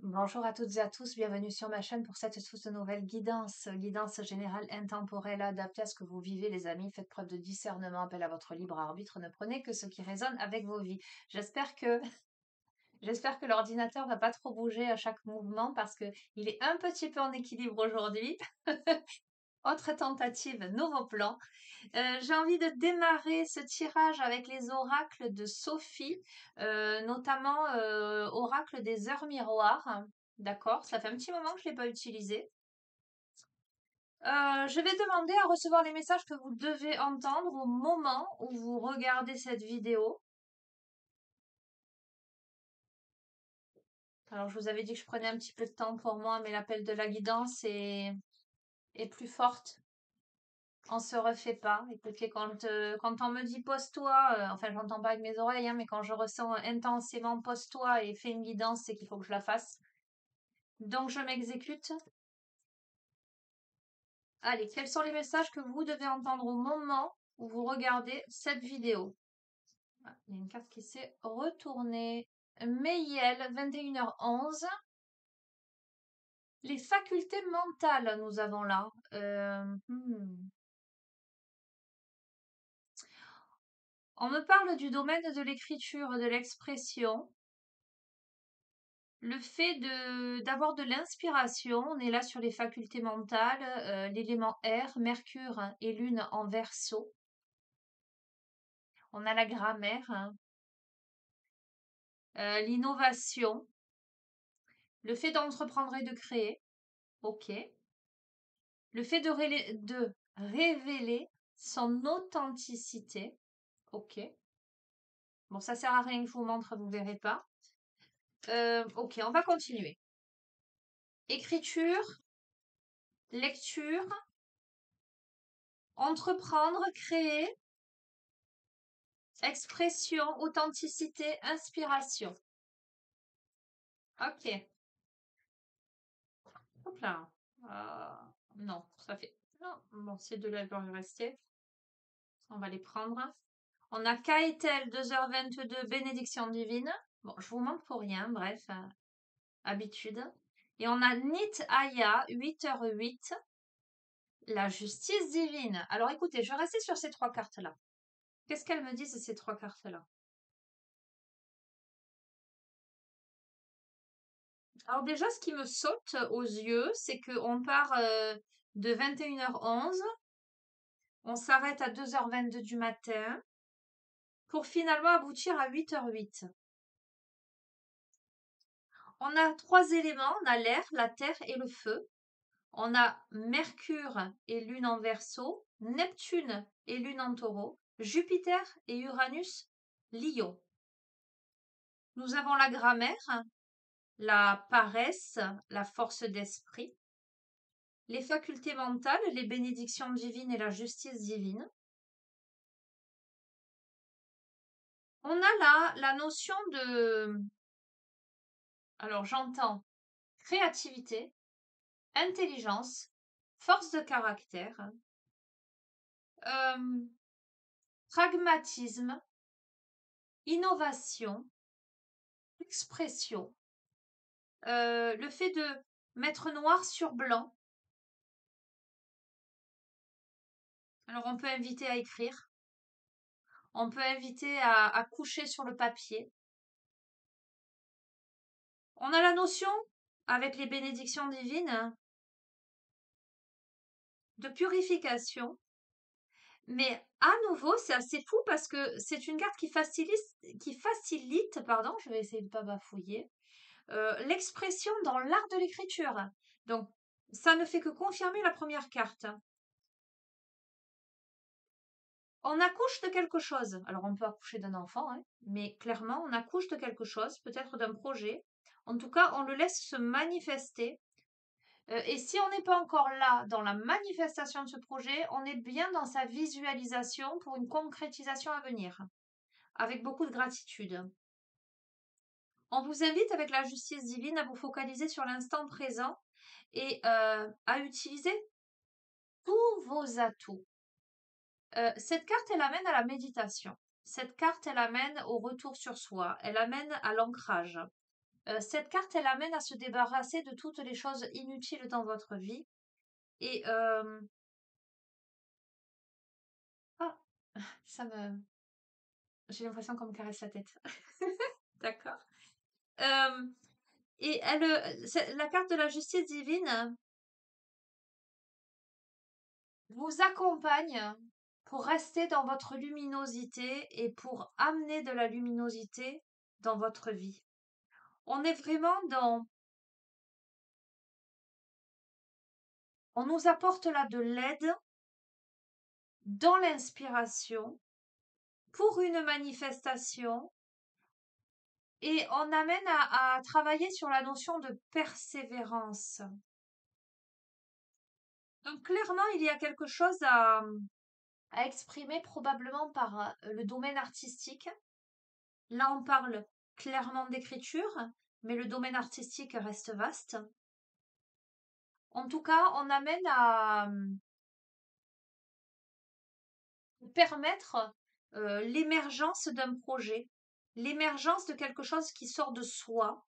Bonjour à toutes et à tous, bienvenue sur ma chaîne pour cette toute nouvelle guidance générale intemporelle adaptée à ce que vous vivez les amis. Faites preuve de discernement, appel à votre libre arbitre, ne prenez que ce qui résonne avec vos vies. J'espère que j'espère que l'ordinateur va pas trop bouger à chaque mouvement parce que il est un petit peu en équilibre aujourd'hui. Autre tentative, nouveau plan. J'ai envie de démarrer ce tirage avec les oracles de Sophie, notamment oracle des heures miroirs. D'accord, ça fait un petit moment que je ne l'ai pas utilisé. Je vais demander à recevoir les messages que vous devez entendre au moment où vous regardez cette vidéo. Alors, je vous avais dit que je prenais un petit peu de temps pour moi, mais l'appel de la guidance est plus forte. On se refait pas. Écoutez, quand on me dit pose-toi, enfin, j'entends pas avec mes oreilles, hein, mais quand je ressens intensément pose-toi et fais une guidance, c'est qu'il faut que je la fasse. Donc, je m'exécute. Allez, quels sont les messages que vous devez entendre au moment où vous regardez cette vidéo? Ah, il y a une carte qui s'est retournée. Meyel, 21h11. Les facultés mentales, nous avons là. On me parle du domaine de l'écriture, de l'expression. Le fait d'avoir de l'inspiration, on est là sur les facultés mentales, l'élément air, Mercure et Lune en Verseau. On a la grammaire, hein, l'innovation, le fait d'entreprendre et de créer, ok. Le fait de révéler son authenticité, ok. Bon, ça sert à rien que je vous montre, vous verrez pas. Ok, on va continuer. Écriture, lecture, entreprendre, créer, expression, authenticité, inspiration. Ok. Hop là. Non, ça fait. Non, bon, ces deux-là doivent rester. On va les prendre. On a Kaetel, 2h22, bénédiction divine. Bon, je vous manque pour rien, bref, habitude. Et on a Nit Aya, 8h08, la justice divine. Alors écoutez, je vais rester sur ces trois cartes-là. Qu'est-ce qu'elles me disent, ces trois cartes-là? Alors déjà, ce qui me saute aux yeux, c'est qu'on part de 21h11, on s'arrête à 2h22 du matin, pour finalement aboutir à 8h08. On a trois éléments, on a l'air, la terre et le feu. On a Mercure et Lune en Verseau, Neptune et Lune en Taureau, Jupiter et Uranus, Lion. Nous avons la grammaire, la paresse, la force d'esprit, les facultés mentales, les bénédictions divines et la justice divine. On a là la notion de... Alors j'entends créativité, intelligence, force de caractère, euh, pragmatisme, innovation, expression, le fait de mettre noir sur blanc. Alors on peut inviter à écrire, on peut inviter à coucher sur le papier. On a la notion, avec les bénédictions divines, de purification. Mais à nouveau, c'est assez fou parce que c'est une carte qui facilite, pardon, je vais essayer de ne pas bafouiller, l'expression dans l'art de l'écriture. Donc, ça ne fait que confirmer la première carte. On accouche de quelque chose. Alors, on peut accoucher d'un enfant, hein, mais clairement, on accouche de quelque chose, peut-être d'un projet. En tout cas, on le laisse se manifester. Et si on n'est pas encore là dans la manifestation de ce projet, on est bien dans sa visualisation pour une concrétisation à venir, avec beaucoup de gratitude. On vous invite avec la justice divine à vous focaliser sur l'instant présent et à utiliser tous vos atouts. Cette carte, elle amène à la méditation. Cette carte, elle amène au retour sur soi. Elle amène à l'ancrage. Cette carte, elle amène à se débarrasser de toutes les choses inutiles dans votre vie. Et ah, ça me, j'ai l'impression qu'on me caresse la tête. D'accord. Euh, et la carte de la justice divine vous accompagne pour rester dans votre luminosité et pour amener de la luminosité dans votre vie. On est vraiment on nous apporte là de l'aide dans l'inspiration pour une manifestation et on amène à travailler sur la notion de persévérance. Donc clairement, il y a quelque chose à exprimer probablement par le domaine artistique. Là, on parle clairement d'écriture, mais le domaine artistique reste vaste. En tout cas, on amène à permettre l'émergence d'un projet, l'émergence de quelque chose qui sort de soi.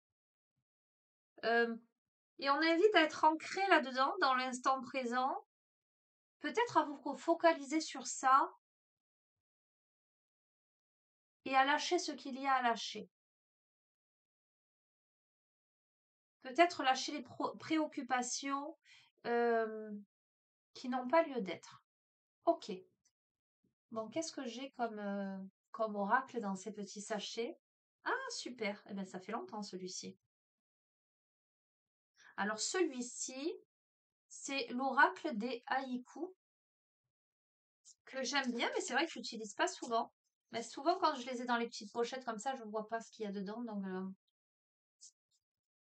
Et on invite à être ancré là-dedans, dans l'instant présent, peut-être à vous focaliser sur ça et à lâcher ce qu'il y a à lâcher. Peut-être lâcher les préoccupations qui n'ont pas lieu d'être. Ok. Bon, qu'est-ce que j'ai comme oracle dans ces petits sachets? Ah, super. Eh bien, ça fait longtemps celui-ci. Alors, celui-ci, c'est l'oracle des haïkus que j'aime bien, mais c'est vrai que je l'utilise pas souvent. Mais souvent, quand je les ai dans les petites pochettes comme ça, je ne vois pas ce qu'il y a dedans. Donc,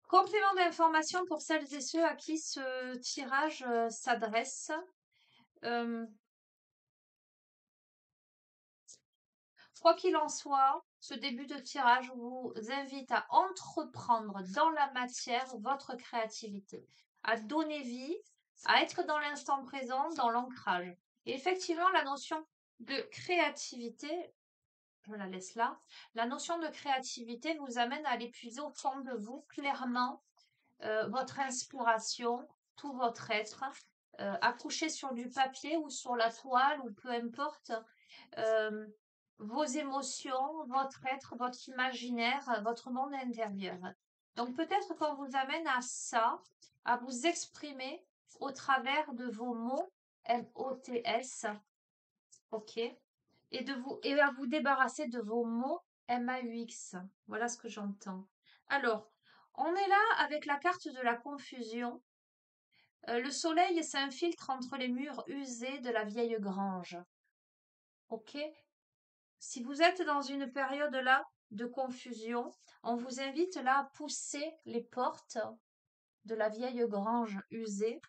complément d'information pour celles et ceux à qui ce tirage s'adresse. Euh, Quoi qu'il en soit, ce début de tirage vous invite à entreprendre dans la matière votre créativité, à donner vie, à être dans l'instant présent, dans l'ancrage. Et effectivement, la notion de créativité, je la laisse là, la notion de créativité vous amène à l'épuiser au fond de vous, clairement, votre inspiration, tout votre être, accouché sur du papier ou sur la toile ou peu importe, euh, vos émotions, votre être, votre imaginaire, votre monde intérieur. Donc peut-être qu'on vous amène à ça, à vous exprimer au travers de vos mots MOTS, ok, et à vous débarrasser de vos mots MAUX. Voilà ce que j'entends. Alors, on est là avec la carte de la confusion. Le soleil s'infiltre entre les murs usés de la vieille grange. Ok? Si vous êtes dans une période là de confusion, on vous invite là à pousser les portes de la vieille grange usée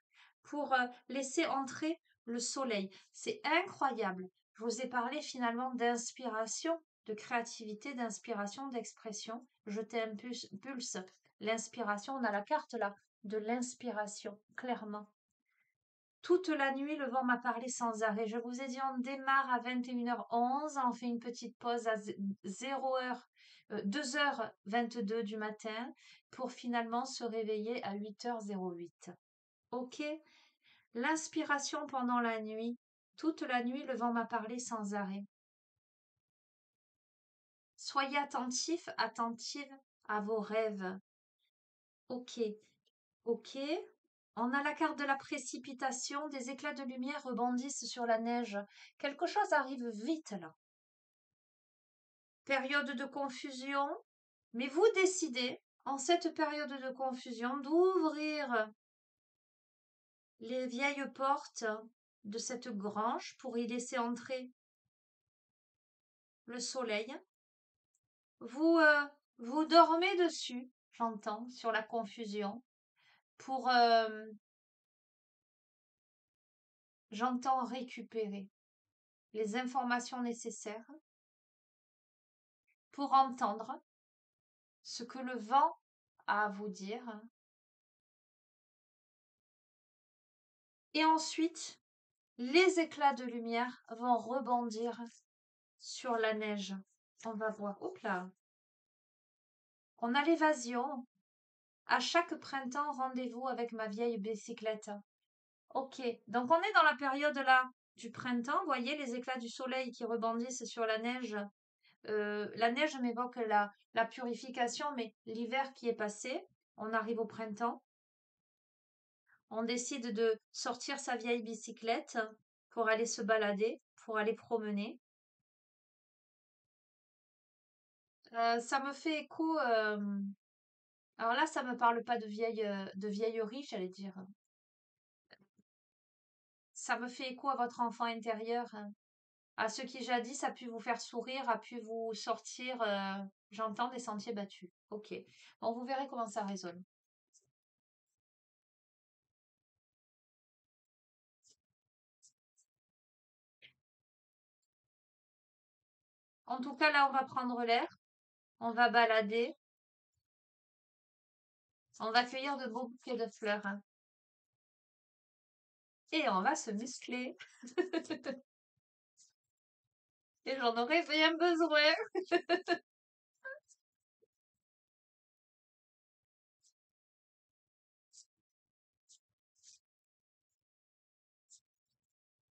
pour laisser entrer le soleil. C'est incroyable. Je vous ai parlé finalement d'inspiration, de créativité, d'inspiration, d'expression. Je t'impulse l'inspiration. On a la carte là de l'inspiration, clairement. Toute la nuit, le vent m'a parlé sans arrêt. Je vous ai dit, on démarre à 21h11, on fait une petite pause à 2h22 du matin pour finalement se réveiller à 8h08. Ok? L'inspiration pendant la nuit. Toute la nuit, le vent m'a parlé sans arrêt. Soyez attentifs, attentives à vos rêves. Ok, ok. On a la carte de la précipitation, des éclats de lumière rebondissent sur la neige. Quelque chose arrive vite là. Période de confusion, mais vous décidez, en cette période de confusion, d'ouvrir les vieilles portes de cette grange pour y laisser entrer le soleil. Vous, vous dormez dessus, j'entends, sur la confusion, pour, j'entends récupérer les informations nécessaires pour entendre ce que le vent a à vous dire. Et ensuite, les éclats de lumière vont rebondir sur la neige. On va voir. Hop là. On a l'évasion. À chaque printemps, rendez-vous avec ma vieille bicyclette. Ok, donc on est dans la période là du printemps. Vous voyez les éclats du soleil qui rebondissent sur la neige. La neige m'évoque la purification, mais l'hiver qui est passé, on arrive au printemps. On décide de sortir sa vieille bicyclette pour aller se balader, pour aller promener. Ça me fait écho. Alors là, ça me parle pas de vieillerie, j'allais dire. Ça me fait écho à votre enfant intérieur, à ce qui jadis a pu vous faire sourire, a pu vous sortir, j'entends des sentiers battus. Ok. Bon, vous verrez comment ça résonne. En tout cas, là, on va prendre l'air, on va balader, on va cueillir de beaux bouquets de fleurs, hein, et on va se muscler. Et j'en aurais bien besoin.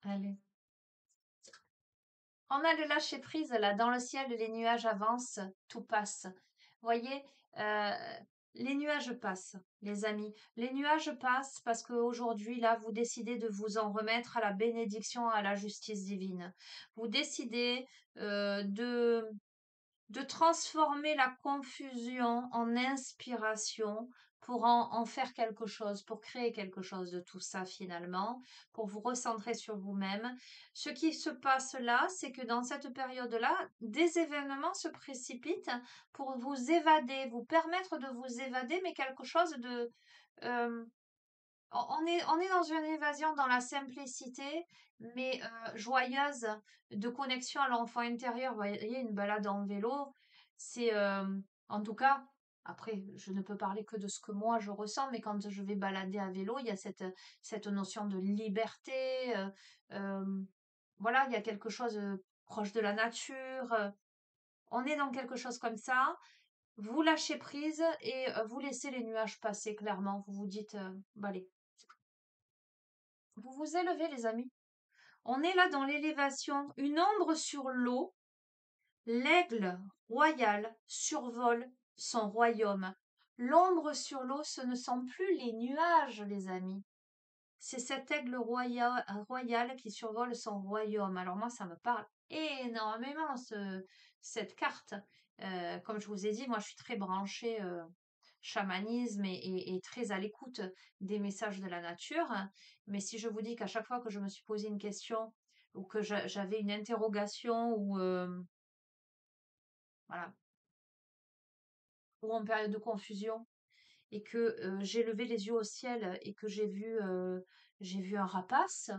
Allez. On a le lâcher prise là, dans le ciel, les nuages avancent, tout passe. Voyez, euh, les nuages passent, les amis. Les nuages passent parce qu'aujourd'hui, là, vous décidez de vous en remettre à la bénédiction, à la justice divine. Vous décidez de transformer la confusion en inspiration pour en faire quelque chose, pour créer quelque chose de tout ça finalement, pour vous recentrer sur vous-même. Ce qui se passe là, c'est que dans cette période-là, des événements se précipitent pour vous évader, vous permettre de vous évader, mais quelque chose de... euh, on est dans une évasion dans la simplicité, mais joyeuse, de connexion à l'enfant intérieur. Vous voyez, une balade en vélo, c'est en tout cas, après, je ne peux parler que de ce que moi je ressens, mais quand je vais balader à vélo, il y a cette notion de liberté. Euh, voilà, il y a quelque chose proche de la nature. On est dans quelque chose comme ça. Vous lâchez prise et vous laissez les nuages passer clairement. Vous vous dites, bah, allez, vous vous élevez, les amis. On est là dans l'élévation, une ombre sur l'eau. L'aigle royal survole son royaume. L'ombre sur l'eau, ce ne sont plus les nuages, les amis. C'est cet aigle royal qui survole son royaume. Alors moi, ça me parle énormément, cette carte. Comme je vous ai dit, moi, je suis très branchée chamanisme et très à l'écoute des messages de la nature. Mais si je vous dis qu'à chaque fois que je me suis posé une question ou que j'avais une interrogation voilà, ou en période de confusion et que j'ai levé les yeux au ciel et que j'ai vu un rapace,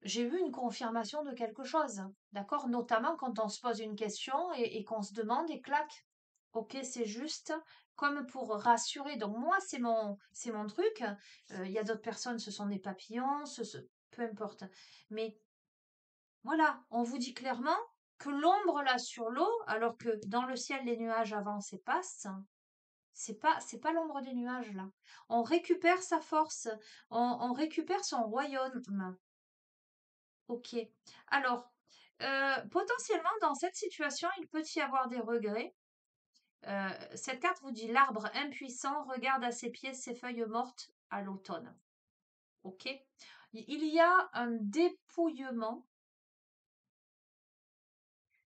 j'ai eu une confirmation de quelque chose, d'accord? Notamment quand on se pose une question et qu'on se demande et clac, ok, c'est juste comme pour rassurer. Donc moi, c'est mon truc. Il y a d'autres personnes, ce sont des papillons, peu importe. Mais voilà, on vous dit clairement que l'ombre là sur l'eau, alors que dans le ciel les nuages avancent et passent, c'est pas l'ombre des nuages là. On récupère sa force, on récupère son royaume. Ok. Alors, potentiellement, dans cette situation, il peut y avoir des regrets. Cette carte vous dit l'arbre impuissant regarde à ses pieds ses feuilles mortes à l'automne. Ok. Il y a un dépouillement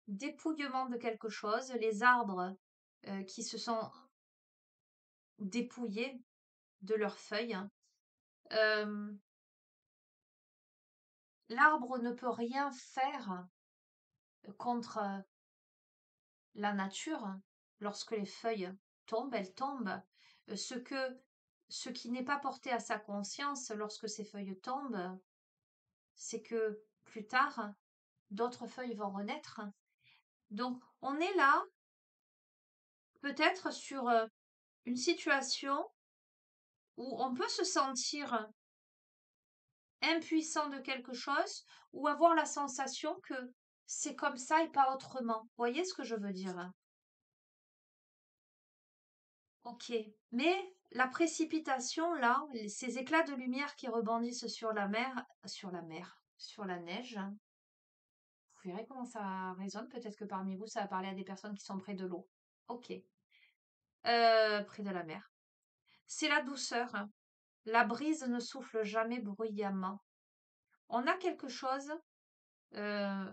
de quelque chose. Les arbres qui se sont dépouillés de leurs feuilles. Euh, L'arbre ne peut rien faire contre la nature, lorsque les feuilles tombent, elles tombent. Ce qui n'est pas porté à sa conscience lorsque ces feuilles tombent, c'est que plus tard, d'autres feuilles vont renaître. Donc, on est là, peut-être sur une situation où on peut se sentir impuissant de quelque chose ou avoir la sensation que c'est comme ça et pas autrement. Vous voyez ce que je veux dire? Ok. Mais la précipitation, là, ces éclats de lumière qui rebondissent sur la neige, vous verrez comment ça résonne. Peut-être que parmi vous, ça va parler à des personnes qui sont près de l'eau. Ok. Près de la mer. C'est la douceur, hein. La brise ne souffle jamais bruyamment. On a quelque chose, euh,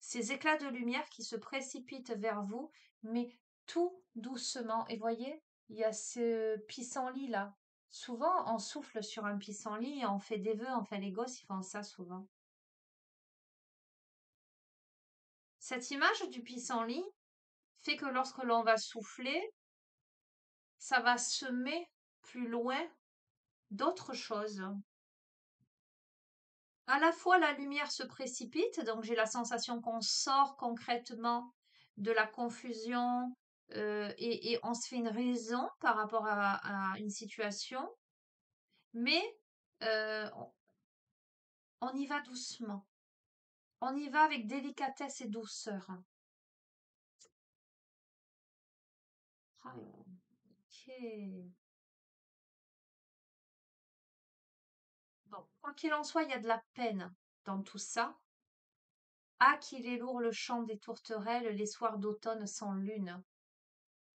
ces éclats de lumière qui se précipitent vers vous, mais tout doucement. Et voyez, il y a ce pissenlit là. Souvent, on souffle sur un pissenlit et on fait des vœux. Enfin, les gosses, ils font ça souvent. Cette image du pissenlit fait que lorsque l'on va souffler, ça va semer plus loin d'autres choses. À la fois, la lumière se précipite, donc j'ai la sensation qu'on sort concrètement de la confusion et on se fait une raison par rapport à une situation, mais euh, on on y va doucement. On y va avec délicatesse et douceur. Ah, ok. Bon, quoi qu'il en soit, il y a de la peine dans tout ça. Ah, qu'il est lourd le chant des tourterelles les soirs d'automne sans lune.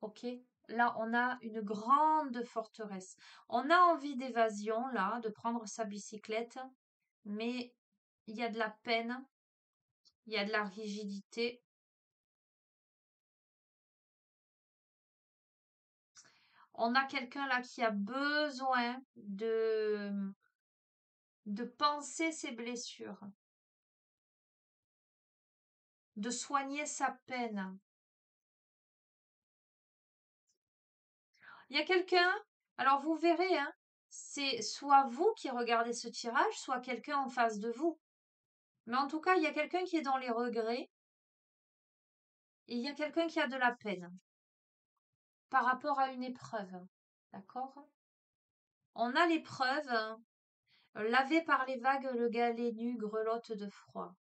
Ok? Là, on a une grande forteresse. On a envie d'évasion, là, de prendre sa bicyclette, mais il y a de la peine, il y a de la rigidité. On a quelqu'un là qui a besoin de penser ses blessures, de soigner sa peine. Il y a quelqu'un, alors vous verrez, hein, c'est soit vous qui regardez ce tirage, soit quelqu'un en face de vous. Mais en tout cas, il y a quelqu'un qui est dans les regrets et il y a quelqu'un qui a de la peine par rapport à une épreuve. D'accord? On a l'épreuve, lavé par les vagues, le galet nu grelotte de froid.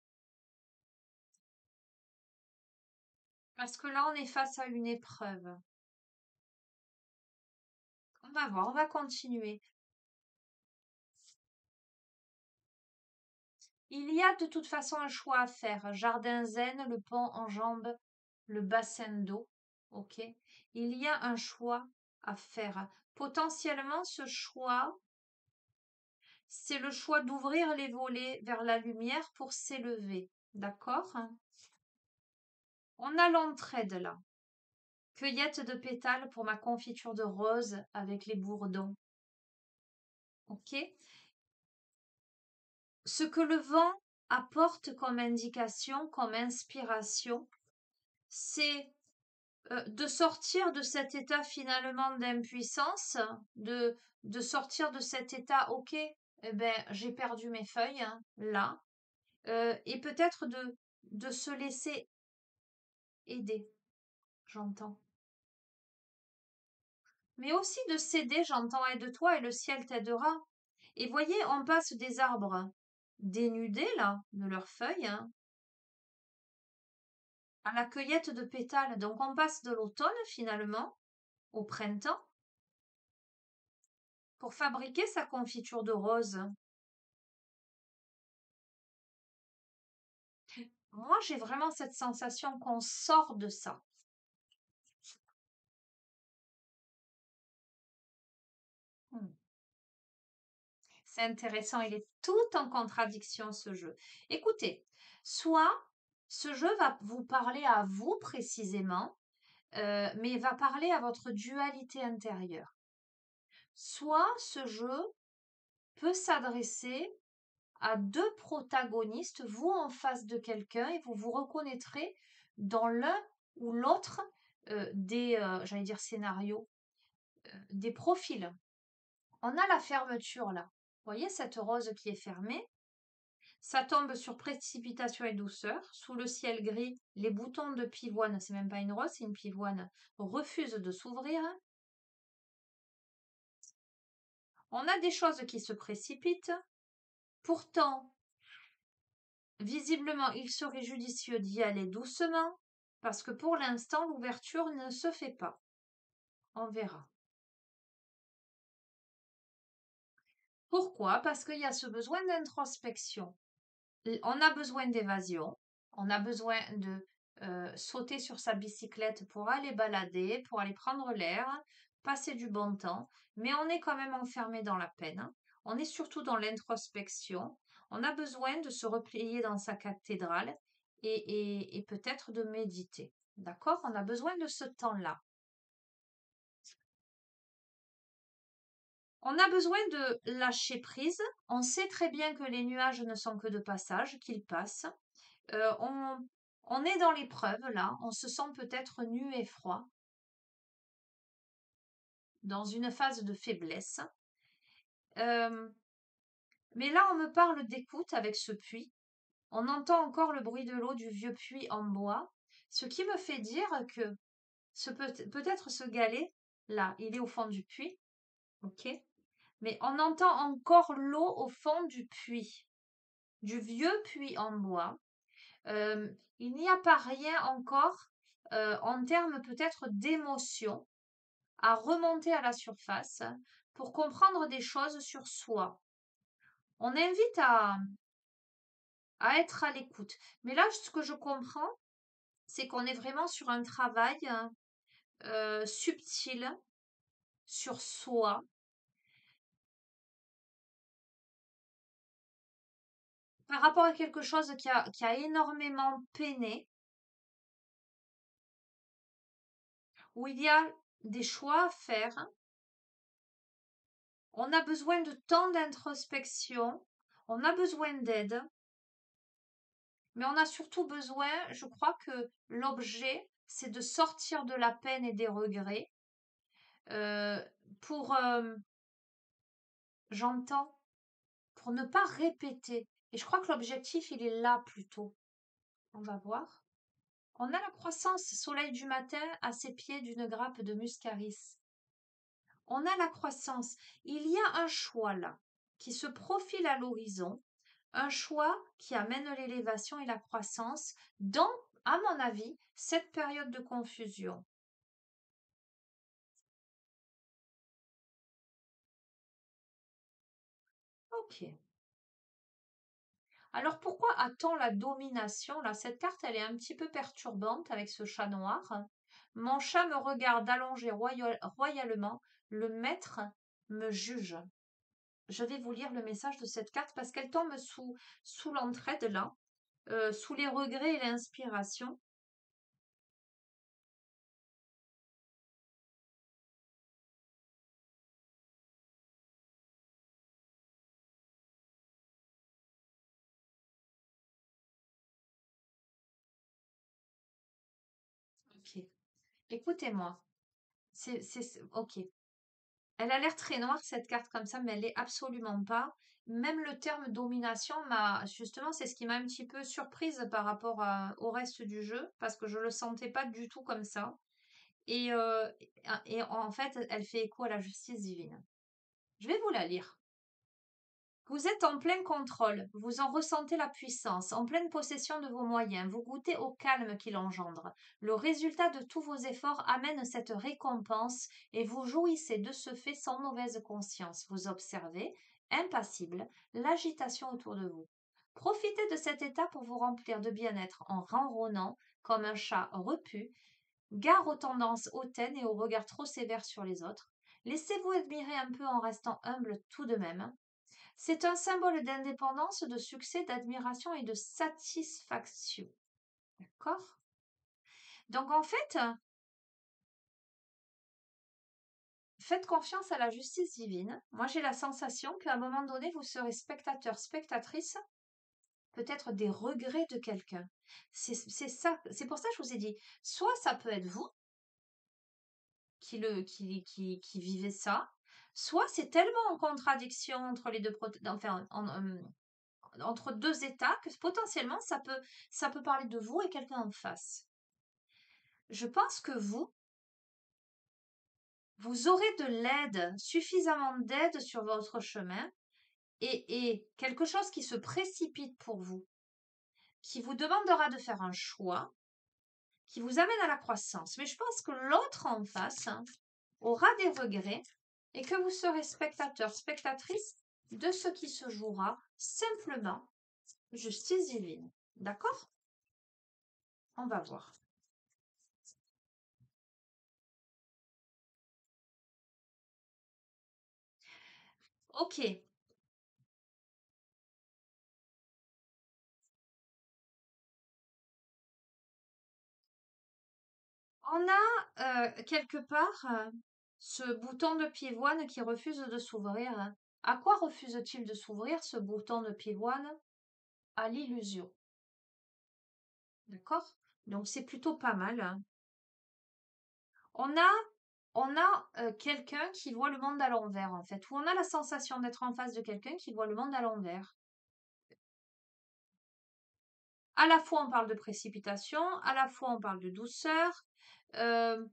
Parce que là, on est face à une épreuve. On va voir, on va continuer. Il y a de toute façon un choix à faire. Jardin zen, le pont enjambe le bassin d'eau. Ok? Il y a un choix à faire. Potentiellement, ce choix, c'est le choix d'ouvrir les volets vers la lumière pour s'élever. D'accord? On a l'entraide là. Cueillette de pétales pour ma confiture de rose avec les bourdons. Ok? Ce que le vent apporte comme indication, comme inspiration, c'est de sortir de cet état finalement d'impuissance, de sortir de cet état, ok, eh ben, j'ai perdu mes feuilles, hein, là, et peut-être de se laisser aider, j'entends. Mais aussi de céder, j'entends, aide-toi et le ciel t'aidera. Et voyez, on passe des arbres dénudés, là, de leurs feuilles, hein, à la cueillette de pétales. Donc on passe de l'automne, finalement, au printemps, pour fabriquer sa confiture de roses. Moi, j'ai vraiment cette sensation qu'on sort de ça. Hmm. C'est intéressant, il est tout en contradiction ce jeu. Écoutez, soit ce jeu va vous parler à vous précisément, mais va parler à votre dualité intérieure. Soit ce jeu peut s'adresser à deux protagonistes, vous en face de quelqu'un, et vous vous reconnaîtrez dans l'un ou l'autre des, j'allais dire scénarios, des profils. On a la fermeture là. Vous voyez cette rose qui est fermée? Ça tombe sur précipitation et douceur. Sous le ciel gris, les boutons de pivoine, c'est même pas une rose, c'est une pivoine, refusent de s'ouvrir. On a des choses qui se précipitent. Pourtant, visiblement, il serait judicieux d'y aller doucement, parce que pour l'instant, l'ouverture ne se fait pas. On verra. Pourquoi? Parce qu'il y a ce besoin d'introspection. On a besoin d'évasion, on a besoin de sauter sur sa bicyclette pour aller balader, pour aller prendre l'air, passer du bon temps, mais on est quand même enfermé dans la peine. On est surtout dans l'introspection. On a besoin de se replier dans sa cathédrale et peut-être de méditer. D'accord? On a besoin de ce temps-là. On a besoin de lâcher prise. On sait très bien que les nuages ne sont que de passage, qu'ils passent. Euh, on, on est dans l'épreuve là, on se sent peut-être nu et froid, dans une phase de faiblesse. Euh, mais là, on me parle d'écoute avec ce puits. On entend encore le bruit de l'eau du vieux puits en bois, ce qui me fait dire que peut-être ce galet, là, il est au fond du puits, ok? Mais on entend encore l'eau au fond du puits, du vieux puits en bois. Il n'y a pas rien encore en termes peut-être d'émotion à remonter à la surface pour comprendre des choses sur soi. On invite à être à l'écoute. Mais là, ce que je comprends, c'est qu'on est vraiment sur un travail subtil sur soi, par rapport à quelque chose qui a énormément peiné, où il y a des choix à faire. On a besoin de temps d'introspection, on a besoin d'aide, mais on a surtout besoin, je crois que l'objet, c'est de sortir de la peine et des regrets euh, pour, j'entends, pour ne pas répéter. Et je crois que l'objectif, il est là plutôt. On va voir. On a la croissance soleil du matin à ses pieds d'une grappe de muscaris. On a la croissance. Il y a un choix là qui se profile à l'horizon, un choix qui amène l'élévation et la croissance dans, à mon avis, cette période de confusion. Ok. Alors pourquoi a-t-on la domination? Là, cette carte, elle est un petit peu perturbante avec ce chat noir. Mon chat me regarde allongé royalement. Le maître me juge. Je vais vous lire le message de cette carte parce qu'elle tombe sous l'entraide là, sous les regrets et l'inspiration. Ok. Écoutez-moi. Ok. Elle a l'air très noire, cette carte comme ça, mais elle l'est absolument pas. Même le terme domination justement, c'est ce qui m'a un petit peu surprise par rapport au reste du jeu, parce que je le sentais pas du tout comme ça. Et en fait, elle fait écho à la justice divine. Je vais vous la lire. Vous êtes en plein contrôle, vous en ressentez la puissance, en pleine possession de vos moyens, vous goûtez au calme qu'il engendre. Le résultat de tous vos efforts amène cette récompense et vous jouissez de ce fait sans mauvaise conscience. Vous observez, impassible, l'agitation autour de vous. Profitez de cet état pour vous remplir de bien-être en ronronnant comme un chat repu. Gare aux tendances hautaines et aux regards trop sévères sur les autres. Laissez-vous admirer un peu en restant humble tout de même. C'est un symbole d'indépendance, de succès, d'admiration et de satisfaction. D'accord? Donc en fait, faites confiance à la justice divine. Moi, j'ai la sensation qu'à un moment donné, vous serez spectateur, spectatrice, peut-être des regrets de quelqu'un. C'est ça, c'est pour ça que je vous ai dit, soit ça peut être vous qui vivez ça, soit c'est tellement en contradiction entre les deux, enfin, entre deux états que potentiellement ça peut parler de vous et quelqu'un en face. Je pense que vous aurez de l'aide, suffisamment d'aide sur votre chemin et quelque chose qui se précipite pour vous, qui vous demandera de faire un choix, qui vous amène à la croissance. Mais je pense que l'autre en face, hein, aura des regrets et que vous serez spectateur, spectatrice de ce qui se jouera simplement justice divine. D'accord? On va voir. Ok. On a quelque part ce bouton de pivoine qui refuse de s'ouvrir. À quoi refuse-t-il de s'ouvrir ce bouton de pivoine? À l'illusion. D'accord? Donc c'est plutôt pas mal, hein. On a, on a quelqu'un qui voit le monde à l'envers, en fait, ou on a la sensation d'être en face de quelqu'un qui voit le monde à l'envers. À la fois on parle de précipitation, à la fois on parle de douceur. euh,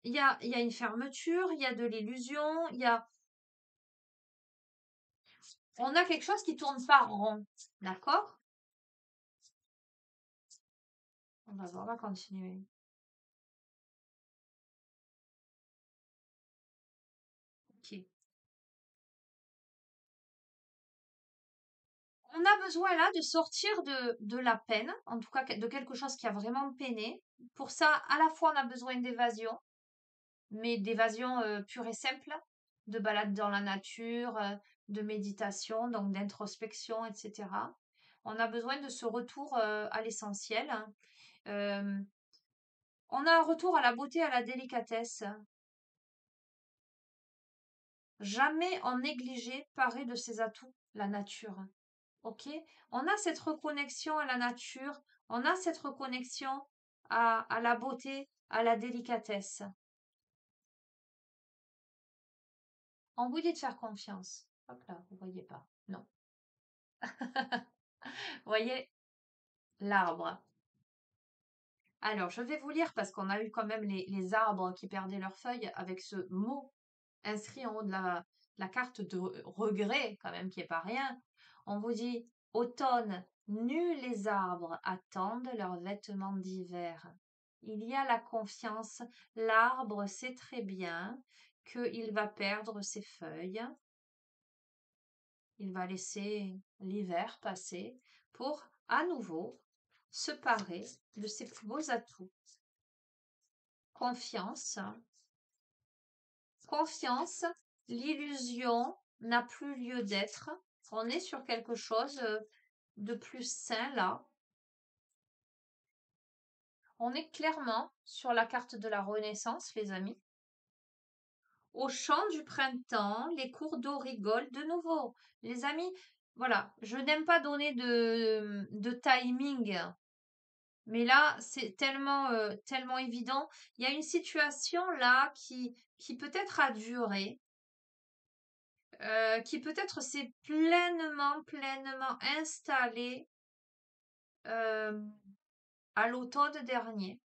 il y a une fermeture, il y a de l'illusion, on a quelque chose qui tourne pas rond. D'accord? On va voir, on va continuer. Ok. On a besoin là de sortir de la peine, en tout cas de quelque chose qui a vraiment peiné. Pour ça, à la fois on a besoin d'évasion, mais d'évasion pure et simple, de balade dans la nature, de méditation, donc d'introspection, etc. On a besoin de ce retour à l'essentiel, hein. Euh, on a un retour à la beauté, à la délicatesse. Jamais en négliger paré de ses atouts, la nature. Ok? On a cette reconnexion à la nature, on a cette reconnexion à la beauté, à la délicatesse. On vous dit de faire confiance. Hop là, vous voyez pas. Non. Vous voyez l'arbre. Alors, je vais vous lire parce qu'on a eu quand même les arbres qui perdaient leurs feuilles avec ce mot inscrit en haut de la carte de regret, quand même, qui est pas rien. On vous dit automne, nus les arbres attendent leurs vêtements d'hiver. Il y a la confiance, l'arbre sait très bien qu'il va perdre ses feuilles, il va laisser l'hiver passer pour à nouveau se parer de ses plus beaux atouts. Confiance, confiance, l'illusion n'a plus lieu d'être. On est sur quelque chose de plus sain là. On est clairement sur la carte de la Renaissance, les amis. Au chant du printemps, les cours d'eau rigolent de nouveau. Les amis, voilà, je n'aime pas donner de timing, mais là, c'est tellement évident. Il y a une situation là qui peut-être a duré, qui peut-être s'est pleinement installée euh, à l'automne dernier.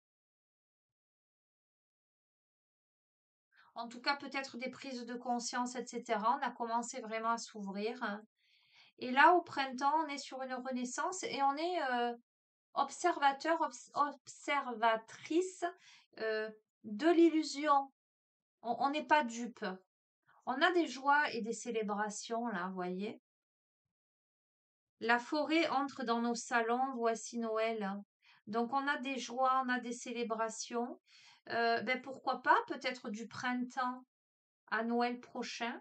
En tout cas, peut-être des prises de conscience, etc. On a commencé vraiment à s'ouvrir, hein. Et là, au printemps, on est sur une renaissance et on est observateur, observatrice euh, de l'illusion. On n'est pas dupe. On a des joies et des célébrations, là, vous voyez. La forêt entre dans nos salons, voici Noël, hein. Donc on a des joies, on a des célébrations. Ben pourquoi pas, peut-être du printemps à Noël prochain.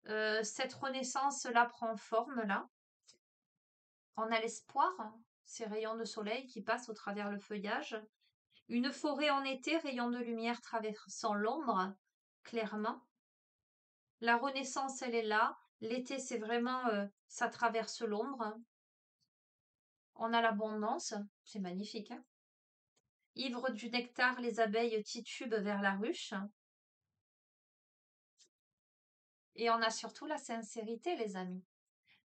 Cette renaissance-là prend forme, là. On a l'espoir, hein, ces rayons de soleil qui passent au travers le feuillage. Une forêt en été, rayon de lumière traversant l'ombre, clairement. La renaissance, elle est là. L'été, c'est vraiment, ça traverse l'ombre. On a l'abondance, c'est magnifique, hein. Ivres du nectar, les abeilles titubent vers la ruche. Et on a surtout la sincérité, les amis.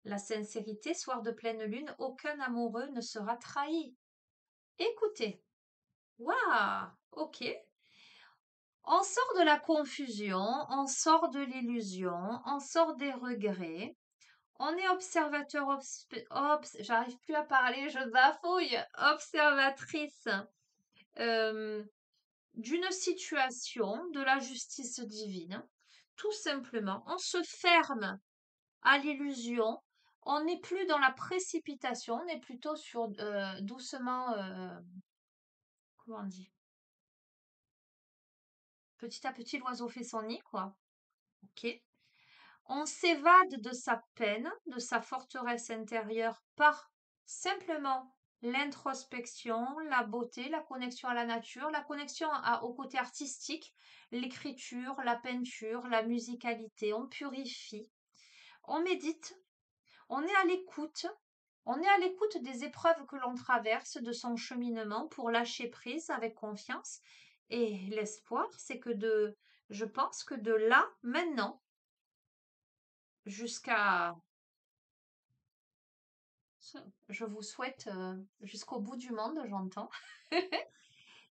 La sincérité, soir de pleine lune, aucun amoureux ne sera trahi. Écoutez, waouh, ok. On sort de la confusion, on sort de l'illusion, on sort des regrets. On est observateur, j'arrive plus à parler, je bafouille, observatrice d'une situation, de la justice divine. Tout simplement, on se ferme à l'illusion. On n'est plus dans la précipitation, on est plutôt sur doucement, comment on dit? Petit à petit, l'oiseau fait son nid, quoi. Ok. On s'évade de sa peine, de sa forteresse intérieure par simplement l'introspection, la beauté, la connexion à la nature, la connexion au côté artistique, l'écriture, la peinture, la musicalité. On purifie, on médite, on est à l'écoute. On est à l'écoute des épreuves que l'on traverse, de son cheminement pour lâcher prise avec confiance. Et l'espoir, c'est je pense que de là, maintenant, jusqu'à, je vous souhaite jusqu'au bout du monde, j'entends.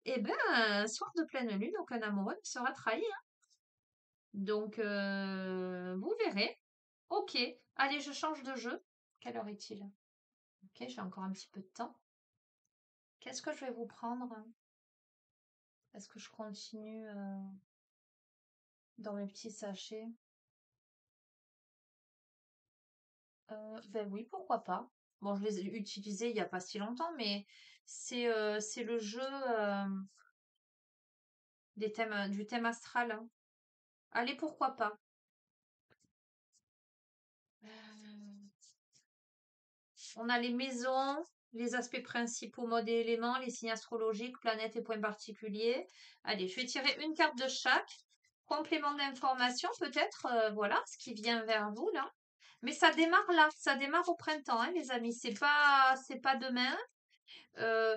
Eh bien, un soir de pleine lune, aucun amoureux ne sera trahi, hein. Donc, vous verrez. Ok, allez, je change de jeu. Quelle heure est-il? Ok, j'ai encore un petit peu de temps. Qu'est-ce que je vais vous prendre? Est-ce que je continue dans mes petits sachets? Ben oui, pourquoi pas. Bon, je les ai utilisés il n'y a pas si longtemps, mais c'est le jeu des thèmes, du thème astral, hein. Allez, pourquoi pas. On a les maisons, les aspects principaux, mode et éléments, les signes astrologiques, planètes et points particuliers. Allez, je vais tirer une carte de chaque. Complément d'information, peut-être, voilà, ce qui vient vers vous là. Mais ça démarre là, ça démarre au printemps, hein, les amis. C'est pas demain. Euh,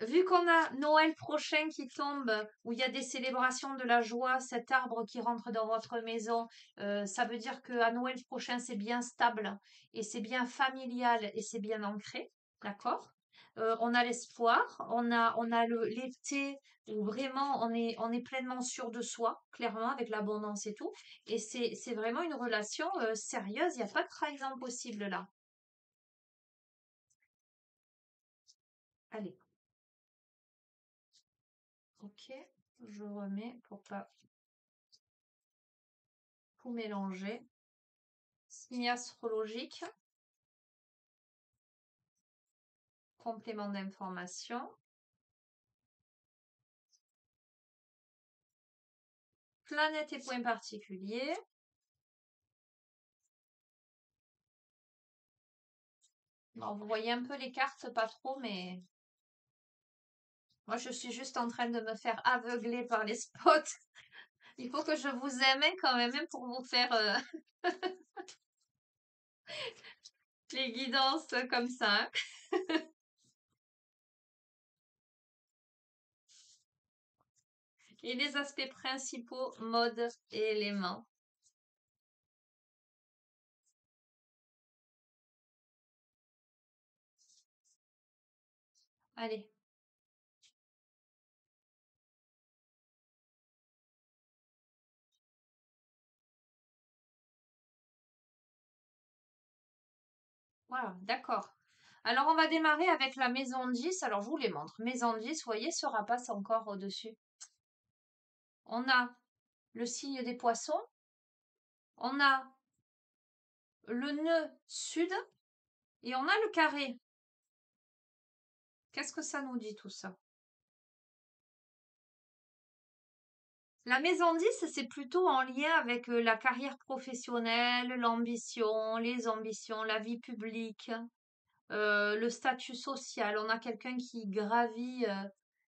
Vu qu'on a Noël prochain qui tombe, où il y a des célébrations de la joie, cet arbre qui rentre dans votre maison, ça veut dire qu'à Noël prochain, c'est bien stable et c'est bien familial et c'est bien ancré, d'accord? On a l'espoir, on a l'été où vraiment on est pleinement sûr de soi, clairement, avec l'abondance et tout. Et c'est vraiment une relation sérieuse, il n'y a pas de trahison possible là. Allez, ok, je remets pour pas tout mélanger. Signe astrologique, complément d'information, planète et points particuliers. Bon, vous voyez un peu les cartes, pas trop, mais moi je suis juste en train de me faire aveugler par les spots. Il faut que je vous aime hein, quand même pour vous faire les guidances comme ça, hein. Et les aspects principaux, mode et éléments. Allez, voilà, d'accord. Alors on va démarrer avec la maison 10. Alors je vous les montre. Maison 10, vous voyez ce rapace encore au-dessus. On a le signe des poissons. On a le nœud sud et on a le carré. Qu'est-ce que ça nous dit tout ça? La maison 10, c'est plutôt en lien avec la carrière professionnelle, l'ambition, les ambitions, la vie publique, le statut social. On a quelqu'un qui gravit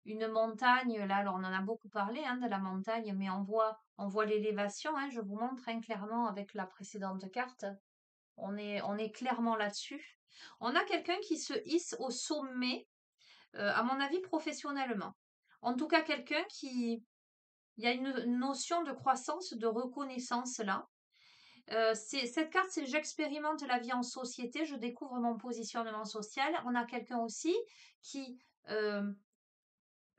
une montagne. Là, alors on en a beaucoup parlé hein, de la montagne, mais on voit l'élévation. Hein, je vous montre hein, clairement avec la précédente carte. On est clairement là-dessus. On a quelqu'un qui se hisse au sommet, à mon avis, professionnellement. En tout cas, quelqu'un qui... Il y a une notion de croissance, de reconnaissance là. Cette carte, c'est j'expérimente la vie en société, je découvre mon positionnement social. On a quelqu'un aussi qui, euh,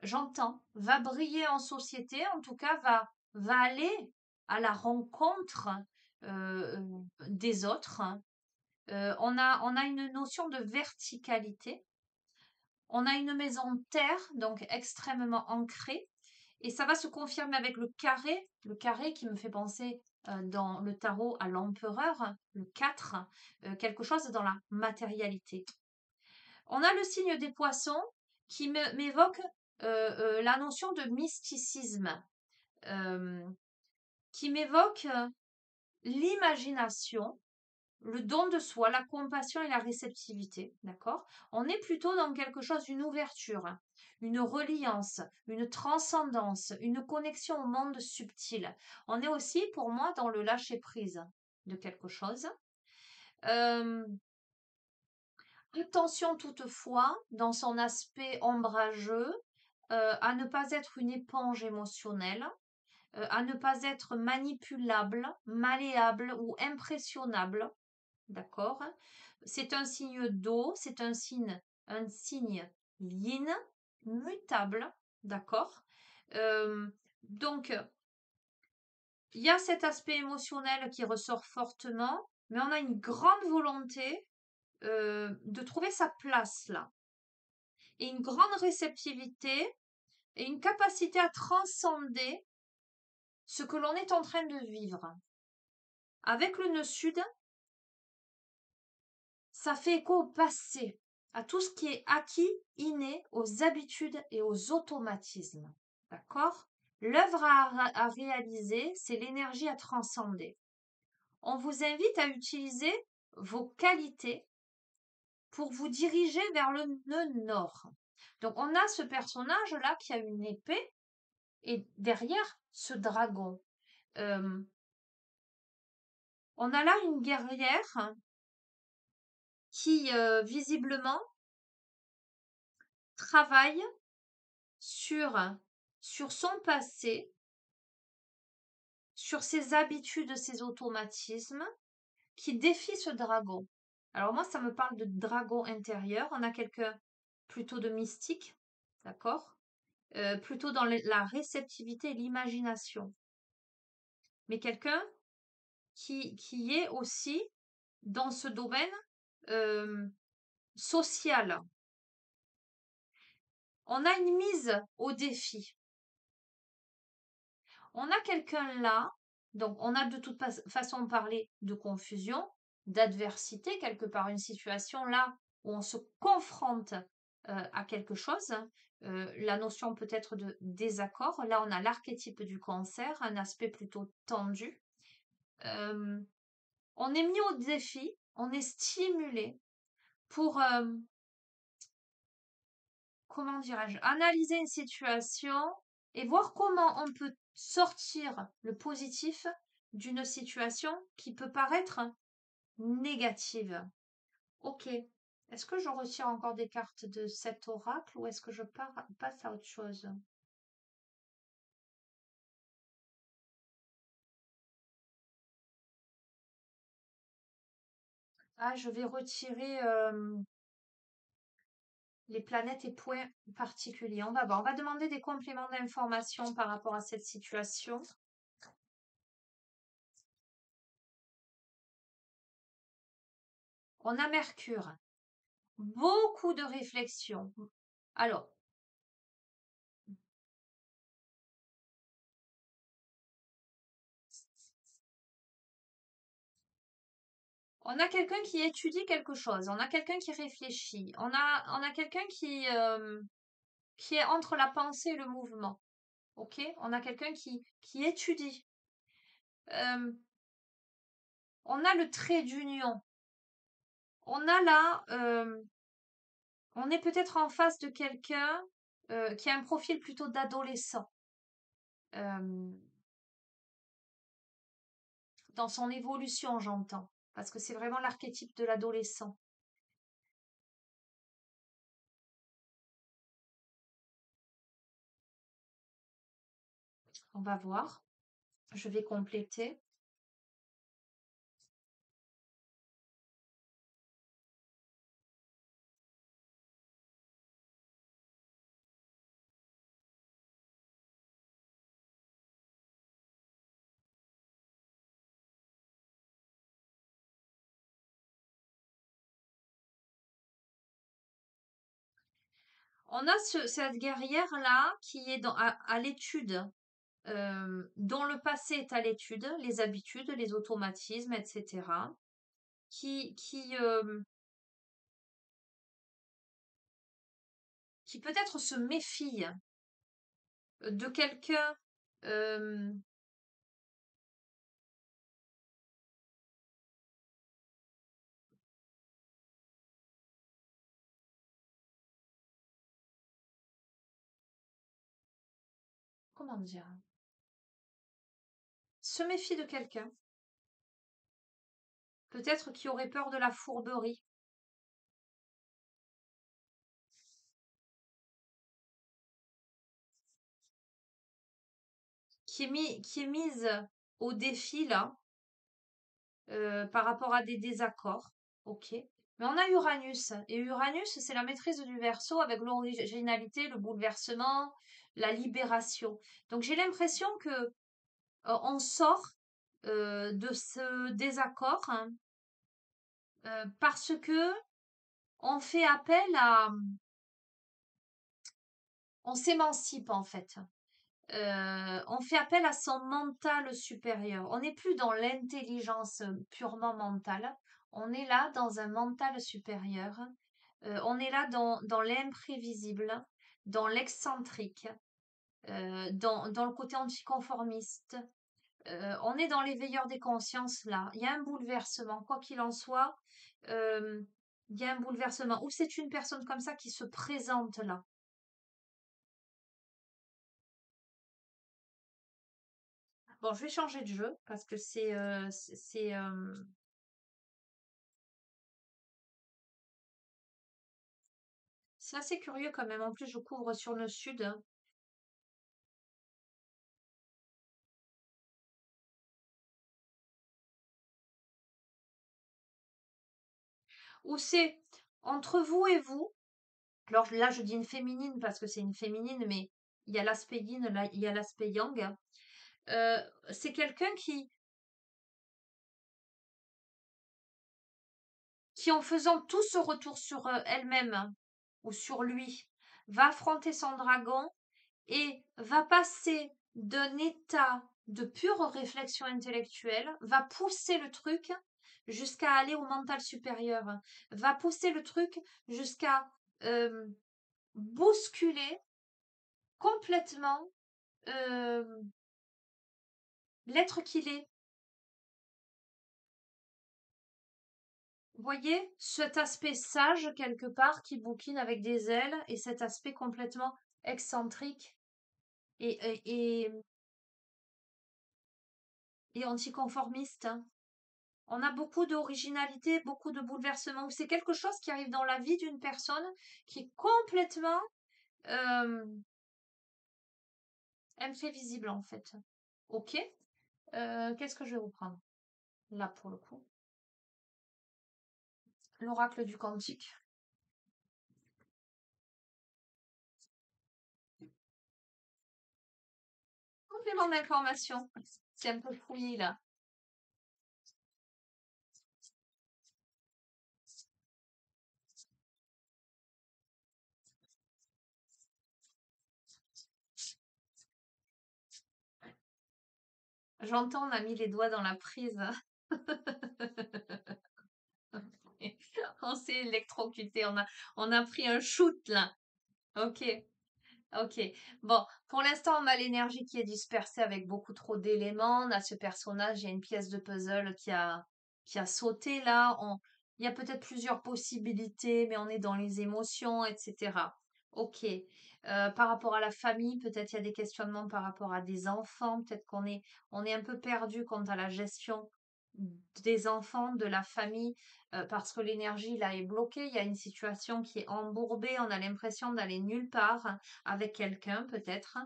j'entends, va briller en société, en tout cas va aller à la rencontre euh, des autres. On a une notion de verticalité. On a une maison terre, donc extrêmement ancrée. Et ça va se confirmer avec le carré qui me fait penser dans le tarot à l'empereur, le 4, quelque chose dans la matérialité. On a le signe des poissons qui m'évoque la notion de mysticisme, euh, qui m'évoque l'imagination, le don de soi, la compassion et la réceptivité, d'accord? On est plutôt dans quelque chose, une ouverture, une reliance, une transcendance, une connexion au monde subtil. On est aussi, pour moi, dans le lâcher-prise de quelque chose. Euh, Attention toutefois, dans son aspect ombrageux, à ne pas être une éponge émotionnelle, à ne pas être manipulable, malléable ou impressionnable. D'accord? C'est un signe d'eau, c'est un signe yin, mutable. D'accord? Euh, donc, il y a cet aspect émotionnel qui ressort fortement, mais on a une grande volonté de trouver sa place là. Et une grande réceptivité et une capacité à transcender ce que l'on est en train de vivre. Avec le nœud sud, ça fait écho au passé, à tout ce qui est acquis, inné, aux habitudes et aux automatismes. D'accord? L'œuvre à réaliser, c'est l'énergie à transcender. On vous invite à utiliser vos qualités pour vous diriger vers le nœud nord. Donc on a ce personnage-là qui a une épée et derrière ce dragon. Euh, on a là une guerrière qui visiblement travaille sur, sur son passé, sur ses habitudes, ses automatismes, qui défie ce dragon. Alors moi, ça me parle de dragon intérieur. On a quelqu'un plutôt de mystique, d'accord? Plutôt dans la réceptivité et l'imagination. Mais quelqu'un qui est aussi dans ce domaine euh, social. On a une mise au défi. On a quelqu'un là, donc on a de toute façon parlé de confusion, d'adversité, quelque part une situation là où on se confronte à quelque chose, la notion peut-être de désaccord. Là, on a l'archétype du cancer, un aspect plutôt tendu. Euh, on est mis au défi, on est stimulé pour, comment dirais-je, analyser une situation et voir comment on peut sortir le positif d'une situation qui peut paraître négative. Ok. Est-ce que je retire encore des cartes de cet oracle ou est-ce que je passe à autre chose? Ah, je vais retirer les planètes et points particuliers. On va voir. On va demander des compléments d'information par rapport à cette situation. On a Mercure. Beaucoup de réflexion. Alors, on a quelqu'un qui étudie quelque chose, on a quelqu'un qui réfléchit, on a quelqu'un qui est entre la pensée et le mouvement. Ok? On a quelqu'un qui étudie. Euh, on a le trait d'union. On a là, on est peut-être en face de quelqu'un qui a un profil plutôt d'adolescent. euh, dans son évolution, j'entends. Parce que c'est vraiment l'archétype de l'adolescent. On va voir. Je vais compléter. On a cette guerrière-là qui est à l'étude, dont le passé est à l'étude, les habitudes, les automatismes, etc. Qui, qui, euh, qui peut-être se méfie de quelqu'un, euh, comment dire, se méfie de quelqu'un, peut-être qui aurait peur de la fourberie, qui est mise au défi là, par rapport à des désaccords. Ok. Mais on a Uranus. Et Uranus, c'est la maîtrise du Verseau avec l'originalité, le bouleversement, la libération. Donc j'ai l'impression que on sort de ce désaccord, hein, parce que on fait appel à, on s'émancipe en fait. On fait appel à son mental supérieur. On n'est plus dans l'intelligence purement mentale. On est là dans un mental supérieur. On est là dans l'imprévisible, dans l'excentrique, dans le côté anticonformiste. On est dans l'éveilleur des consciences là. Il y a un bouleversement, quoi qu'il en soit. euh, il y a un bouleversement. Ou c'est une personne comme ça qui se présente là. Bon, je vais changer de jeu parce que c'est assez curieux quand même. En plus, je couvre sur le sud, hein. Où c'est entre vous et vous. Alors là, je dis une féminine parce que c'est une féminine, mais il y a l'aspect yin, là, il y a l'aspect yang. Euh, c'est quelqu'un qui, en faisant tout ce retour sur elle-même ou sur lui, va affronter son dragon et va passer d'un état de pure réflexion intellectuelle, va pousser le truc jusqu'à aller au mental supérieur, va pousser le truc jusqu'à euh, bousculer complètement euh, l'être qu'il est. Vous voyez cet aspect sage quelque part qui bouquine avec des ailes et cet aspect complètement excentrique et, et, et, et anticonformiste, hein. On a beaucoup d'originalité, beaucoup de bouleversements. C'est quelque chose qui arrive dans la vie d'une personne qui est complètement euh, imprévisible en fait. Ok. Qu'est-ce que je vais vous prendre là pour le coup? L'oracle du quantique. Complément d'information. C'est un peu fouillé là. J'entends, on a mis les doigts dans la prise. On s'est électrocuté. On a pris un shoot là. Ok. Ok. Bon, pour l'instant, on a l'énergie qui est dispersée avec beaucoup trop d'éléments. On a ce personnage, il y a une pièce de puzzle qui a sauté là. Il y a peut-être plusieurs possibilités, mais on est dans les émotions, etc. Ok. Par rapport à la famille, peut-être il y a des questionnements par rapport à des enfants. Peut-être on est un peu perdu quant à la gestion des enfants, de la famille, parce que l'énergie là est bloquée. Il y a une situation qui est embourbée. On a l'impression d'aller nulle part avec quelqu'un peut-être.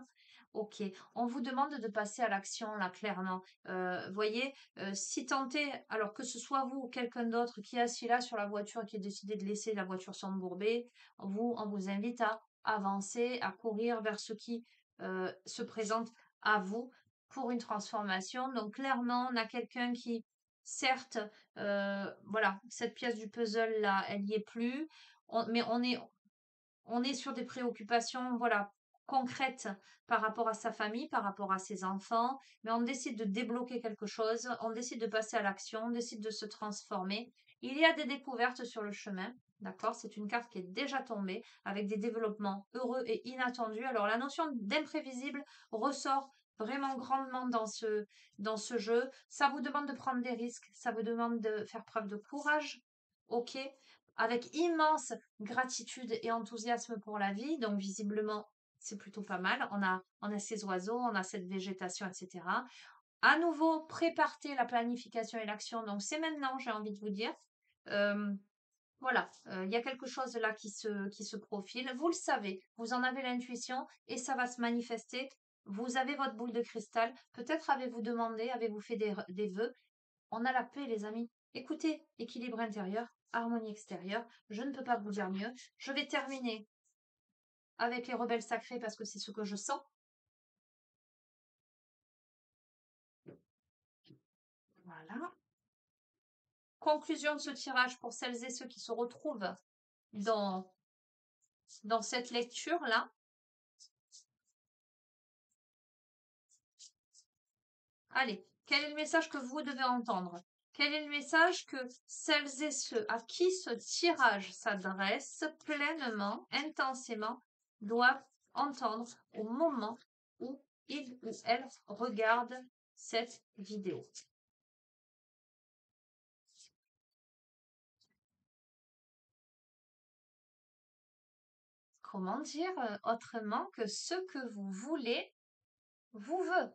Ok, on vous demande de passer à l'action là clairement. Voyez, si tenté, alors que ce soit vous ou quelqu'un d'autre qui est assis là sur la voiture et qui a décidé de laisser la voiture s'embourber, on vous invite à avancer, à courir vers ce qui se présente à vous pour une transformation. Donc clairement, on a quelqu'un qui, certes, voilà, cette pièce du puzzle là, elle n'y est plus, mais On est sur des préoccupations, voilà, concrètes par rapport à sa famille, par rapport à ses enfants, mais on décide de débloquer quelque chose, on décide de passer à l'action, on décide de se transformer. Il y a des découvertes sur le chemin, d'accord? C'est une carte qui est déjà tombée avec des développements heureux et inattendus. Alors la notion d'imprévisible ressort vraiment grandement dans ce jeu. Ça vous demande de prendre des risques, ça vous demande de faire preuve de courage, ok? Avec immense gratitude et enthousiasme pour la vie. Donc, visiblement, c'est plutôt pas mal. On a ces oiseaux, on a cette végétation, etc. À nouveau, préparez la planification et l'action. Donc, c'est maintenant, j'ai envie de vous dire. Euh, voilà, il y a quelque chose là qui se profile. Vous le savez, vous en avez l'intuition et ça va se manifester. Vous avez votre boule de cristal. Peut-être avez-vous demandé, avez-vous fait des vœux. On a la paix, les amis. Écoutez, équilibre intérieur, harmonie extérieure. Je ne peux pas vous dire mieux. Je vais terminer avec les rebelles sacrés parce que c'est ce que je sens. Voilà. Conclusion de ce tirage pour celles et ceux qui se retrouvent dans, dans cette lecture-là. Allez, quel est le message que vous devez entendre? Quel est le message que celles et ceux à qui ce tirage s'adresse pleinement, intensément, doivent entendre au moment où ils ou elles regardent cette vidéo? Comment dire autrement que ce que vous voulez vous veut?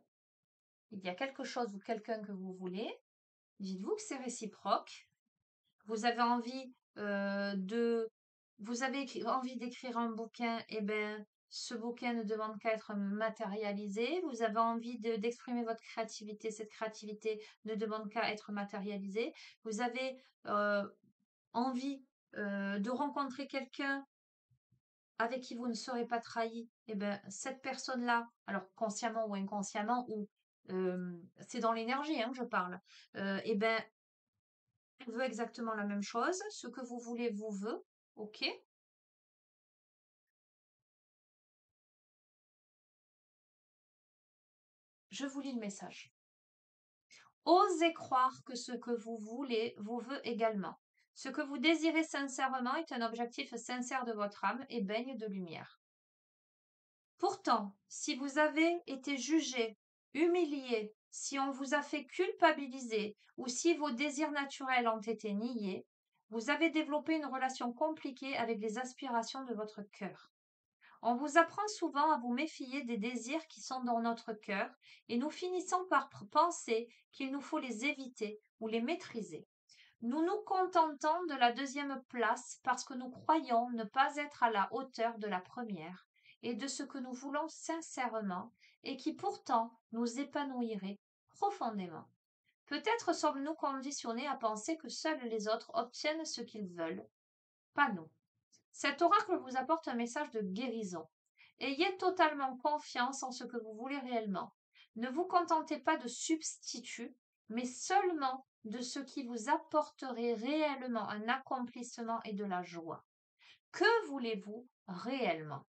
Il y a quelque chose ou quelqu'un que vous voulez, dites-vous que c'est réciproque. Vous avez envie vous avez envie d'écrire un bouquin, et ben ce bouquin ne demande qu'à être matérialisé. Vous avez envie d'exprimer votre créativité, cette créativité ne demande qu'à être matérialisée. Vous avez envie de rencontrer quelqu'un avec qui vous ne serez pas trahi, et ben cette personne-là, alors consciemment ou inconsciemment, ou c'est dans l'énergie hein, que je parle, et ben elle veut exactement la même chose. Ce que vous voulez vous veut. Ok. Je vous lis le message. Osez croire que ce que vous voulez vous veut également. Ce que vous désirez sincèrement est un objectif sincère de votre âme et baigne de lumière. Pourtant, si vous avez été jugé, humilié, si on vous a fait culpabiliser ou si vos désirs naturels ont été niés, vous avez développé une relation compliquée avec les aspirations de votre cœur. On vous apprend souvent à vous méfier des désirs qui sont dans notre cœur et nous finissons par penser qu'il nous faut les éviter ou les maîtriser. Nous nous contentons de la deuxième place parce que nous croyons ne pas être à la hauteur de la première et de ce que nous voulons sincèrement et qui pourtant nous épanouirait profondément. Peut-être sommes-nous conditionnés à penser que seuls les autres obtiennent ce qu'ils veulent, pas nous. Cet oracle vous apporte un message de guérison. Ayez totalement confiance en ce que vous voulez réellement. Ne vous contentez pas de substituts, mais seulement de ce qui vous apporterait réellement un accomplissement et de la joie. Que voulez-vous réellement?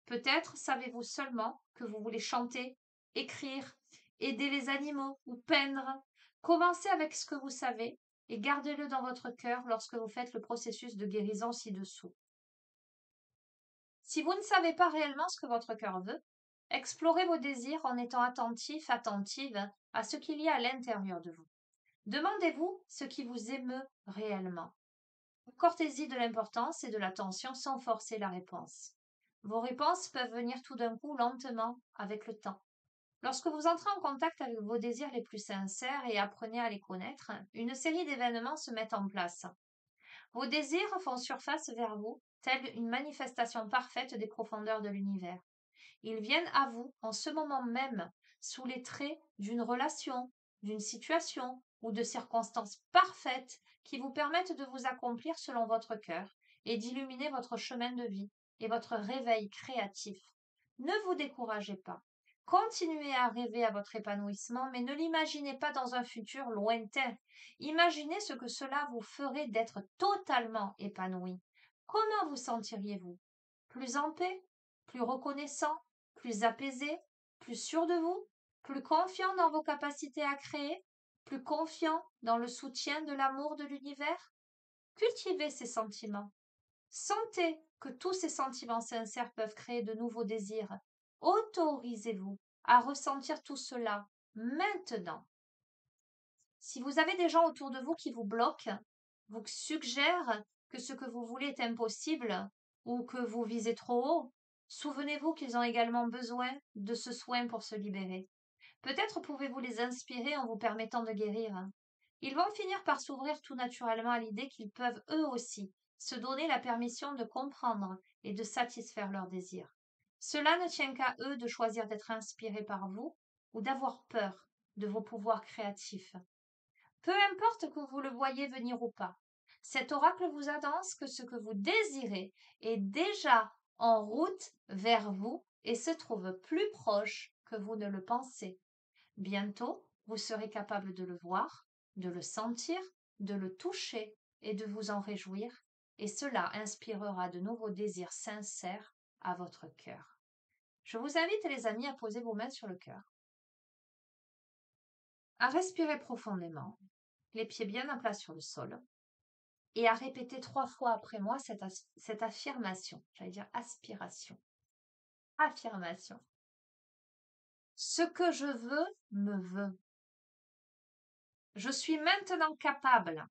Peut-être savez-vous seulement que vous voulez chanter, écrire, aider les animaux ou peindre. Commencez avec ce que vous savez et gardez-le dans votre cœur lorsque vous faites le processus de guérison ci-dessous. Si vous ne savez pas réellement ce que votre cœur veut, explorez vos désirs en étant attentif, attentive à ce qu'il y a à l'intérieur de vous. Demandez-vous ce qui vous émeut réellement. Accordez-y de l'importance et de l'attention sans forcer la réponse. Vos réponses peuvent venir tout d'un coup lentement avec le temps. Lorsque vous entrez en contact avec vos désirs les plus sincères et apprenez à les connaître, une série d'événements se met en place. Vos désirs font surface vers vous, telle une manifestation parfaite des profondeurs de l'univers. Ils viennent à vous en ce moment même, sous les traits d'une relation, d'une situation ou de circonstances parfaites qui vous permettent de vous accomplir selon votre cœur et d'illuminer votre chemin de vie et votre réveil créatif. Ne vous découragez pas. Continuez à rêver à votre épanouissement, mais ne l'imaginez pas dans un futur lointain. Imaginez ce que cela vous ferait d'être totalement épanoui. Comment vous sentiriez-vous? plus en paix, plus reconnaissant, plus apaisé, plus sûr de vous, plus confiant dans vos capacités à créer, plus confiant dans le soutien de l'amour de l'univers? Cultivez ces sentiments. Sentez que tous ces sentiments sincères peuvent créer de nouveaux désirs. Autorisez-vous à ressentir tout cela maintenant. Si vous avez des gens autour de vous qui vous bloquent, vous suggèrent que ce que vous voulez est impossible ou que vous visez trop haut, souvenez-vous qu'ils ont également besoin de ce soin pour se libérer. Peut-être pouvez-vous les inspirer en vous permettant de guérir. Ils vont finir par s'ouvrir tout naturellement à l'idée qu'ils peuvent eux aussi se donner la permission de comprendre et de satisfaire leurs désirs. Cela ne tient qu'à eux de choisir d'être inspirés par vous ou d'avoir peur de vos pouvoirs créatifs. Peu importe que vous le voyez venir ou pas, cet oracle vous annonce que ce que vous désirez est déjà en route vers vous et se trouve plus proche que vous ne le pensez. Bientôt, vous serez capable de le voir, de le sentir, de le toucher et de vous en réjouir, et cela inspirera de nouveaux désirs sincères à votre cœur. Je vous invite, les amis, à poser vos mains sur le cœur, à respirer profondément, les pieds bien à plat sur le sol, et à répéter 3 fois après moi cette affirmation. J'allais dire aspiration. Affirmation. Ce que je veux, me veut. Je suis maintenant capable,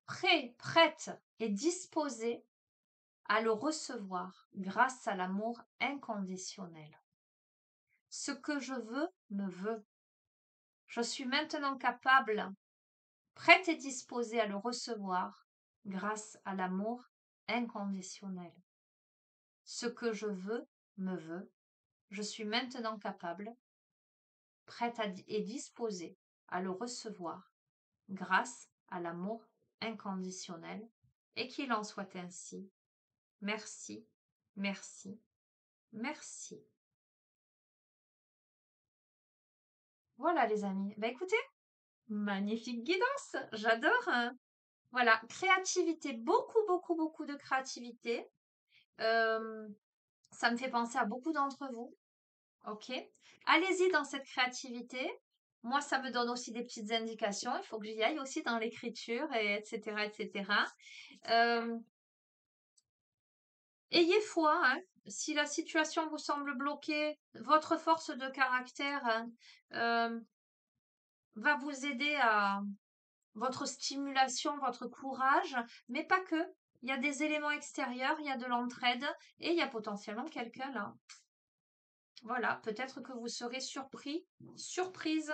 prêt, prête et disposée à le recevoir grâce à l'amour inconditionnel. Ce que je veux, me veut. Je suis maintenant capable, prête et disposée à le recevoir grâce à l'amour inconditionnel. Ce que je veux, me veut. Je suis maintenant capable, prête et disposée à le recevoir grâce à l'amour inconditionnel, et qu'il en soit ainsi. Merci, merci, merci. Voilà les amis. Bah écoutez, magnifique guidance, j'adore, hein. Voilà, créativité, beaucoup, beaucoup, beaucoup de créativité. Ça me fait penser à beaucoup d'entre vous. Ok? Allez-y dans cette créativité. Moi, ça me donne aussi des petites indications. Il faut que j'y aille aussi dans l'écriture, et etc., etc. Euh, Ayez foi, hein. Si la situation vous semble bloquée, votre force de caractère, hein, va vous aider à votre stimulation, votre courage, mais pas que. Il y a des éléments extérieurs, il y a de l'entraide et il y a potentiellement quelqu'un là. Voilà, peut-être que vous serez surpris, surprise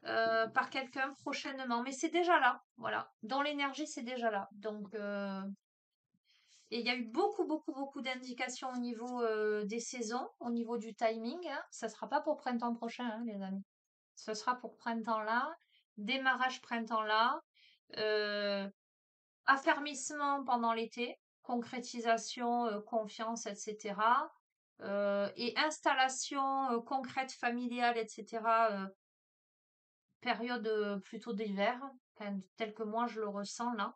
par quelqu'un prochainement, mais c'est déjà là. Voilà, dans l'énergie, c'est déjà là. Donc, et il y a eu beaucoup, beaucoup, beaucoup d'indications au niveau des saisons, au niveau du timing, hein. Ça ne sera pas pour printemps prochain, hein, les amis. Ce sera pour printemps là, démarrage printemps là, euh, affermissement pendant l'été, concrétisation, confiance, etc. Et installation concrète, familiale, etc. Période plutôt d'hiver, enfin, tel que moi je le ressens là.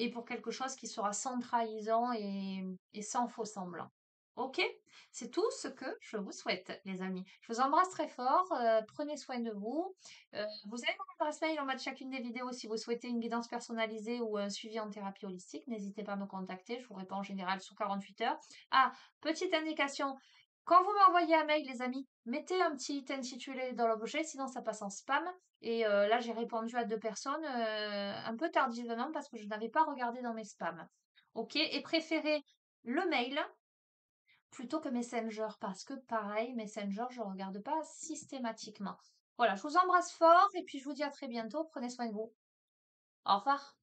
Et pour quelque chose qui sera sans trahison et sans faux semblant. Ok? C'est tout ce que je vous souhaite, les amis. Je vous embrasse très fort. Prenez soin de vous. Vous avez mon adresse mail en bas de chacune des vidéos si vous souhaitez une guidance personnalisée ou un suivi en thérapie holistique. N'hésitez pas à me contacter. Je vous réponds en général sous 48 heures. Ah, petite indication. Quand vous m'envoyez un mail, les amis, mettez un petit intitulé dans l'objet, sinon ça passe en spam. Et là, j'ai répondu à 2 personnes un peu tardivement parce que je n'avais pas regardé dans mes spams. Ok? Et préférez le mail plutôt que Messenger parce que pareil, Messenger, je ne regarde pas systématiquement. Voilà, je vous embrasse fort et puis je vous dis à très bientôt. Prenez soin de vous. Au revoir.